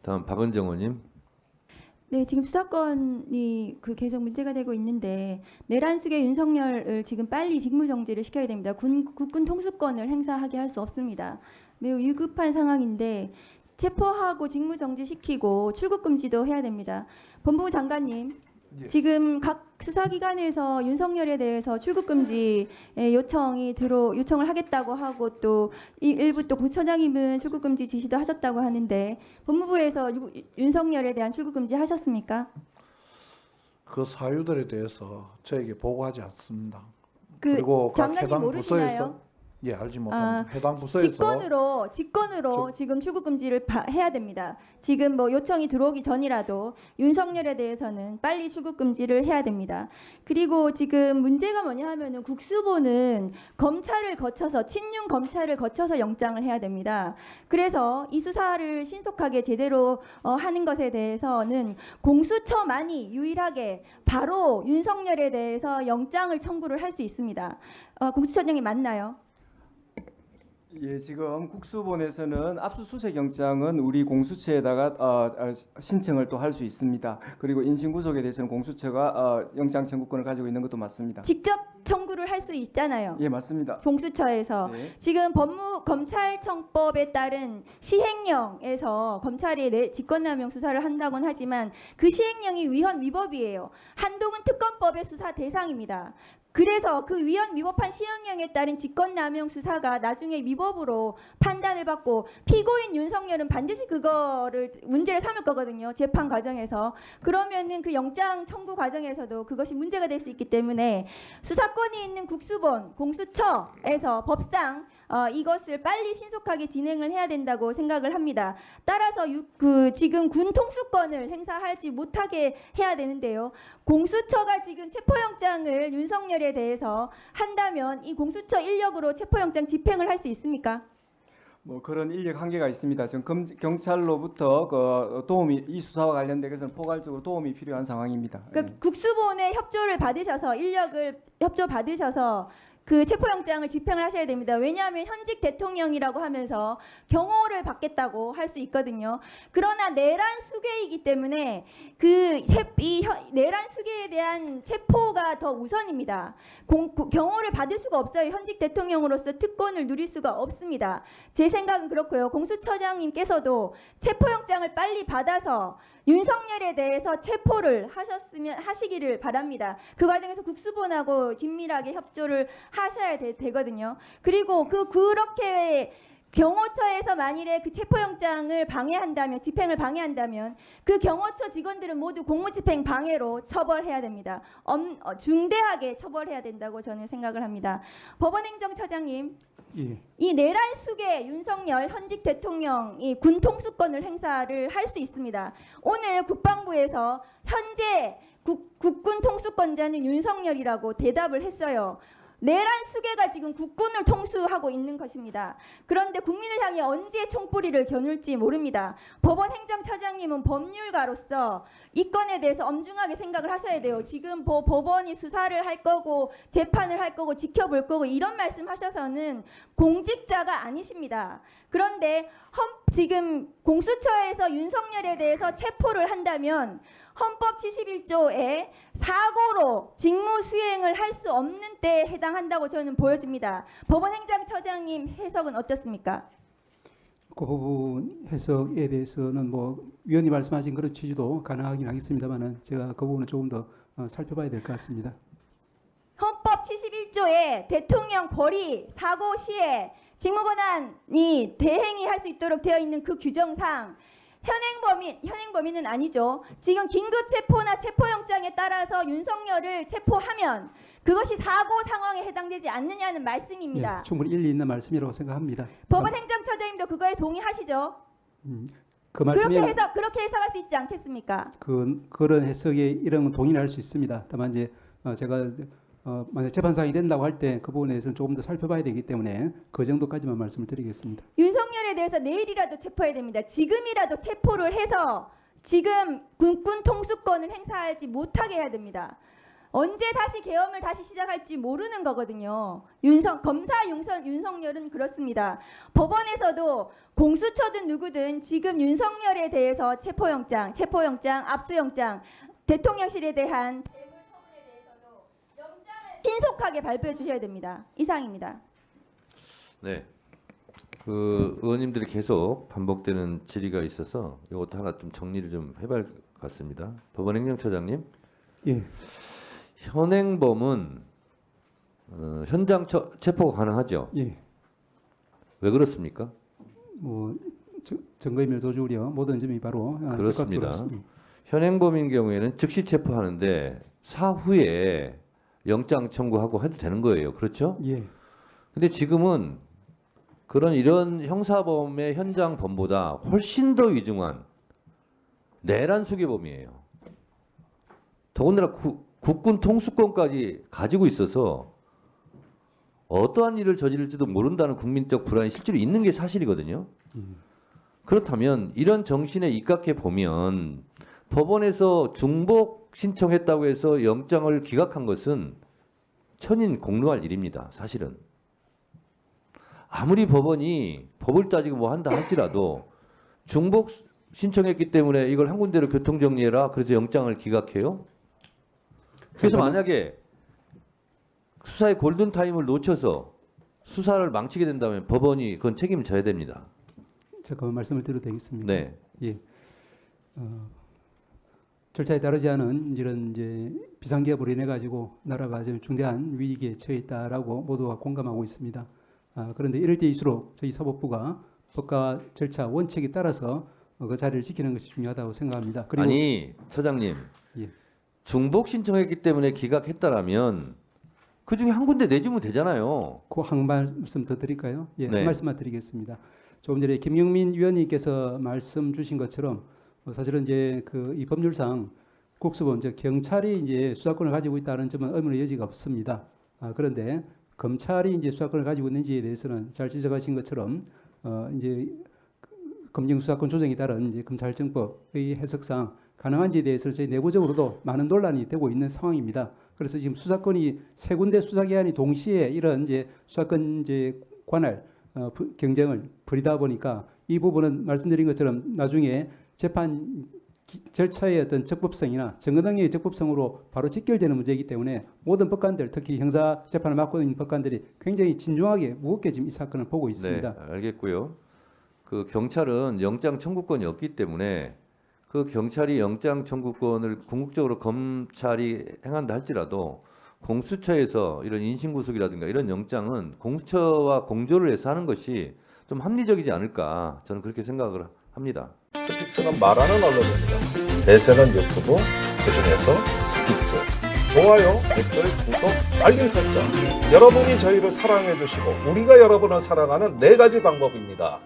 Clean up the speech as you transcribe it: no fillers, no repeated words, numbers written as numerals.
다음 박은정 의원님. 네, 지금 수사권이 계속 문제가 되고 있는데 내란숙의 윤석열을 지금 빨리 직무정지를 시켜야 됩니다. 국군 통수권을 행사하게 할 수 없습니다. 매우 위급한 상황인데 체포하고 직무정지시키고 출국금지도 해야 됩니다. 법무부 장관님, 예. 지금 각 수사기관에서 윤석열에 대해서 출국금지 요청을 하겠다고 하고 또 일부 또 부처장님은 출국금지 지시도 하셨다고 하는데 법무부에서 윤석열에 대한 출국금지 하셨습니까? 그 사유들에 대해서 저에게 보고하지 않습니다. 그 그리고 각 장관님 해당 모르시나요? 부서에서 알지 못합니다. 해당 부서에서 직권으로 지금 출국금지를 해야 됩니다. 지금 뭐 요청이 들어오기 전이라도 윤석열에 대해서는 빨리 출국금지를 해야 됩니다. 그리고 지금 문제가 뭐냐 하면은 국수본은 검찰을 거쳐서 친윤 검찰을 거쳐서 영장을 해야 됩니다. 그래서 이 수사를 신속하게 제대로 하는 것에 대해서는 공수처만이 유일하게 바로 윤석열에 대해서 영장을 청구를 할 수 있습니다. 공수처장이 맞나요? 예, 지금 국수본에서는 압수수색 영장은 우리 공수처에다가 신청을 또 할 수 있습니다. 그리고 인신구속에 대해서는 공수처가 영장 청구권을 가지고 있는 것도 맞습니다. 직접 청구를 할 수 있잖아요. 예, 맞습니다. 공수처에서. 네. 지금 검찰청법에 따른 시행령에서 검찰이 직권남용 수사를 한다고는 하지만 그 시행령이 위헌위법이에요. 한동훈 특검법의 수사 대상입니다. 그래서 그 위헌위법한 시행령에 따른 직권남용 수사가 나중에 위법으로 판단을 받고 피고인 윤석열은 반드시 그거를 문제를 삼을 거거든요. 재판 과정에서. 그러면은 그 영장 청구 과정에서도 그것이 문제가 될 수 있기 때문에 수사권이 있는 국수본, 공수처에서 법상 이것을 빨리 신속하게 진행을 해야 된다고 생각을 합니다. 따라서 지금 군 통수권을 행사하지 못하게 해야 되는데요. 공수처가 지금 체포영장을 윤석열에 대해서 한다면 이 공수처 인력으로 체포영장 집행을 할 수 있습니까? 뭐 그런 인력 한계가 있습니다. 지금 경찰로부터 그 도움이 이 수사와 관련돼서는 포괄적으로 도움이 필요한 상황입니다. 그러니까 국수본의 협조를 받으셔서 인력을 협조 받으셔서 그 체포영장을 집행을 하셔야 됩니다. 왜냐하면 현직 대통령이라고 하면서 경호를 받겠다고 할 수 있거든요. 그러나 내란 수괴이기 때문에 이 내란 수괴에 대한 체포가 더 우선입니다. 경호를 받을 수가 없어요. 현직 대통령으로서 특권을 누릴 수가 없습니다. 제 생각은 그렇고요. 공수처장님께서도 체포영장을 빨리 받아서 윤석열에 대해서 체포를 하시기를 바랍니다. 그 과정에서 국수본하고 긴밀하게 협조를 하셔야 되거든요. 그리고 그렇게 경호처에서 만일에 그 체포영장을 방해한다면, 집행을 방해한다면 그 경호처 직원들은 모두 공무집행 방해로 처벌해야 됩니다. 중대하게 처벌해야 된다고 저는 생각을 합니다. 법원행정처장님, 예. 이 내란 숙의 윤석열 현직 대통령이 군 통수권을 행사를 할 수 있습니다. 오늘 국방부에서 현재 국군 통수권자는 윤석열이라고 대답을 했어요. 내란 수괴가 지금 국군을 통수하고 있는 것입니다. 그런데 국민을 향해 언제 총뿌리를 겨눌지 모릅니다. 법원 행정처장님은 법률가로서 이 건에 대해서 엄중하게 생각을 하셔야 돼요. 지금 법원이 수사를 할 거고 재판을 할 거고 지켜볼 거고 이런 말씀하셔서는 공직자가 아니십니다. 그런데 지금 공수처에서 윤석열에 대해서 체포를 한다면 헌법 71조에 사고로 직무 수행을 할 수 없는 때에 해당한다고 저는 보여집니다. 법원 행정처장님 해석은 어떻습니까? 그 부분 해석에 대해서는 뭐 위원님 말씀하신 그런 취지도 가능하긴 하겠습니다만은 제가 그 부분은 조금 더 살펴봐야 될 것 같습니다. 헌법 71조에 대통령 벌이 사고 시에 직무권한이 대행이 할 수 있도록 되어 있는 그 규정상 현행범위는 아니죠. 지금 긴급 체포나 체포영장에 따라서 윤석열을 체포하면 그것이 사고 상황에 해당되지 않느냐는 말씀입니다. 네, 충분히 일리 있는 말씀이라고 생각합니다. 법원 행정처장님도 그거에 동의하시죠? 그 말씀이 그렇게 해석할 수 있지 않겠습니까? 그런 해석에 이런 동의를 할 수 있습니다. 다만 이제 제가 만약 재판상이 된다고 할 때 그 부분에 대해서는 조금 더 살펴봐야 되기 때문에 그 정도까지만 말씀을 드리겠습니다. 윤석열에 대해서 내일이라도 체포해야 됩니다. 지금이라도 체포를 해서 지금 국군 통수권을 행사하지 못하게 해야 됩니다. 언제 다시 계엄을 다시 시작할지 모르는 거거든요. 검사 윤석열은 그렇습니다. 법원에서도 공수처든 누구든 지금 윤석열에 대해서 체포영장, 압수영장, 대통령실에 대한 대물 처분에 대해서도 영장을 신속하게 발부해 주셔야 됩니다. 이상입니다. 네. 그 의원님들이 계속 반복되는 질의가 있어서 이것도 하나 좀 정리를 좀 해봐야 할 것 같습니다. 법원행정처장님, 예. 현행범은 현장 체포가 가능하죠. 예. 왜 그렇습니까? 뭐 증거인멸 도주 우려 모든 점이 바로 그렇습니다. 적합도록 현행범인 경우에는 즉시 체포하는데 사후에 영장 청구하고 해도 되는 거예요. 그렇죠? 예. 근데 지금은 이런 형사범의 현장범보다 훨씬 더 위중한 내란 수괴범이에요. 더군다나 국군 통수권까지 가지고 있어서 어떠한 일을 저지를지도 모른다는 국민적 불안이 실제로 있는 게 사실이거든요. 그렇다면 이런 정신에 입각해 보면 법원에서 중복 신청했다고 해서 영장을 기각한 것은 천인공노할 일입니다. 사실은. 아무리 법원이 법을 따지고 뭐 한다 할지라도 중복 신청했기 때문에 이걸 한 군데로 교통정리해라. 그래서 영장을 기각해요. 그래서 만약에 수사의 골든타임을 놓쳐서 수사를 망치게 된다면 법원이 그건 책임을 져야 됩니다. 잠깐만 말씀을 드려도 되겠습니까? 네. 예. 절차에 따르지 않은 이런 비상기업으로 인해 가지고 나라가 아주 중대한 위기에 처해 있다라고 모두가 공감하고 있습니다. 그런데 이럴 때일수록 저희 사법부가 법과 절차 원칙에 따라서 그 자리를 지키는 것이 중요하다고 생각합니다. 그리고 아니 처장님, 예. 중복 신청했기 때문에 기각했다라면 그 중에 한 군데 내주면 되잖아요. 그 한 말씀 더 드릴까요? 예, 네. 한 말씀만 드리겠습니다. 조금 전에 김용민 위원님께서 말씀 주신 것처럼 사실은 이 법률상 국수본 경찰이 수사권을 가지고 있다는 점은 의문의 여지가 없습니다. 그런데 검찰이 수사권을 가지고 있는지에 대해서는 잘 지적하신 것처럼 검경 수사권 조정에 따른 검찰청법의 해석상 가능한지에 대해서 저희 내부적으로도 많은 논란이 되고 있는 상황입니다. 그래서 지금 수사권이 세 군데 수사기관이 동시에 이런 수사권 관할 경쟁을 벌이다 보니까 이 부분은 말씀드린 것처럼 나중에 재판 절차의 어떤 적법성이나 증거 능력의 적법성으로 바로 직결되는 문제이기 때문에 모든 법관들, 특히 형사 재판을 맡고 있는 법관들이 굉장히 진중하게 무겁게 지금 이 사건을 보고 있습니다. 네, 알겠고요. 그 경찰은 영장 청구권이 없기 때문에 그 경찰이 영장 청구권을 궁극적으로 검찰이 행한다 할지라도 공수처에서 이런 인신구속이라든가 이런 영장은 공수처와 공조를 해서 하는 것이 좀 합리적이지 않을까 저는 그렇게 생각을 합니다. 스픽스는 말하는 언론입니다. 대세는 유튜브, 그중에서 스픽스. 좋아요, 댓글, 구독, 알림 설정. 여러분이 저희를 사랑해 주시고 우리가 여러분을 사랑하는 4가지 방법입니다.